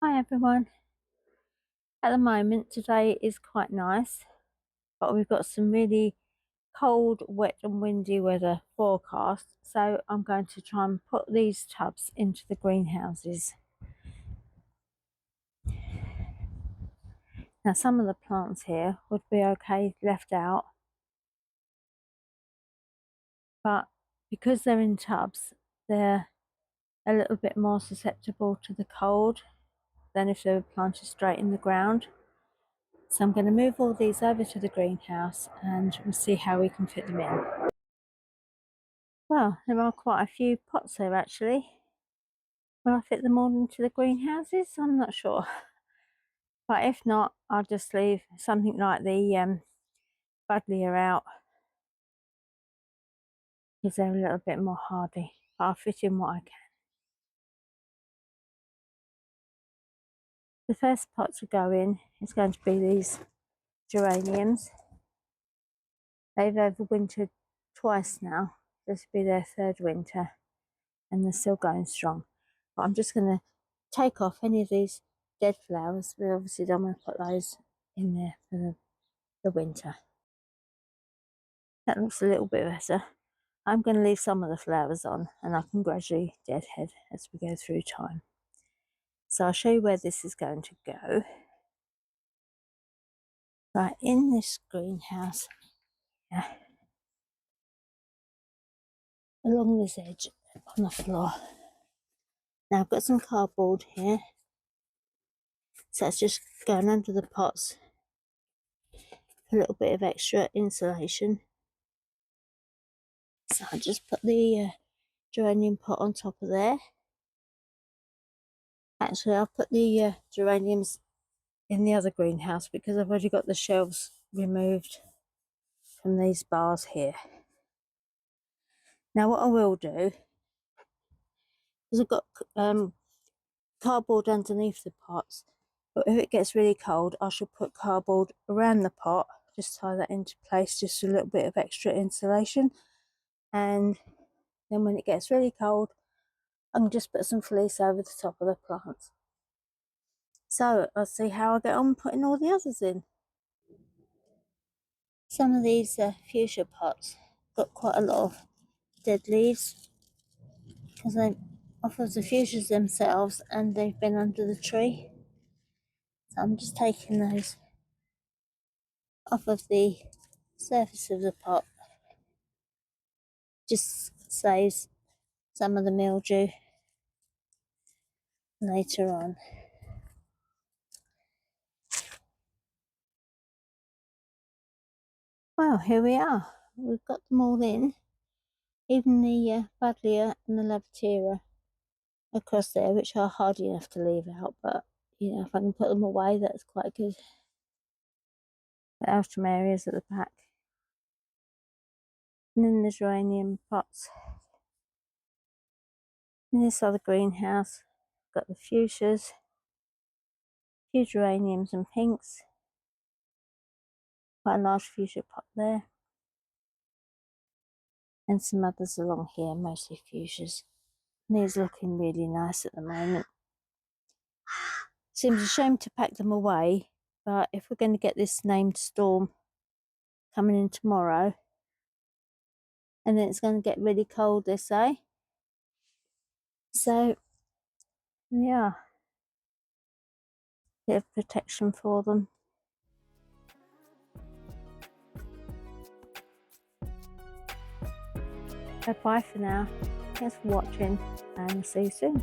Hi everyone. At the moment, today is quite nice, but we've got some really cold, wet and windy weather forecast. So I'm going to try and put these tubs into the greenhouses. Now some of the plants here would be okay left out, but because they're in tubs, they're a little bit more susceptible to the cold than if they were planted straight in the ground. So I'm going to move all these over to the greenhouse and we'll see how we can fit them in. Well, there are quite a few pots here actually. Will I fit them all into the greenhouses? I'm not sure. But if not, I'll just leave something like the buddleia out because they're a little bit more hardy. But I'll fit in what I can. The first pot to go in is going to be these geraniums. They've overwintered twice now. This will be their third winter and they're still going strong. But I'm just going to take off any of these dead flowers. We obviously don't want to put those in there for the winter. That looks a little bit better. I'm going to leave some of the flowers on and I can gradually deadhead as we go through time. So I'll show you where this is going to go. Right, in this greenhouse, yeah, along this edge on the floor. Now I've got some cardboard here, so it's just going under the pots, a little bit of extra insulation. So I'll just put the geranium pot on top of there. Actually, I'll put the geraniums in the other greenhouse because I've already got the shelves removed from these bars here. Now what I will do is I've got cardboard underneath the pots, but if it gets really cold I shall put cardboard around the pot, just tie that into place, just a little bit of extra insulation, and then when it gets really cold I can just put some fleece over the top of the plants. So I'll see how I get on putting all the others in. Some of these fuchsia pots got quite a lot of dead leaves because they off of the fuchsias themselves and they've been under the tree. So I'm just taking those off of the surface of the pot. Just saves some of the mildew later on. Well, here we are. We've got them all in. Even the buddleia and the lavateria across there, which are hard enough to leave out, but you know, if I can put them away, that's quite good. The Alstrom areas at the back. And then the geranium pots. In this other greenhouse, got the fuchsias, a few geraniums and pinks, quite a large fuchsia pot there, and some others along here, mostly fuchsias. And these are looking really nice at the moment. Seems a shame to pack them away, but if we're going to get this named storm coming in tomorrow, and then it's going to get really cold, they say. So, yeah, bit of protection for them. So bye for now. Thanks for watching and see you soon.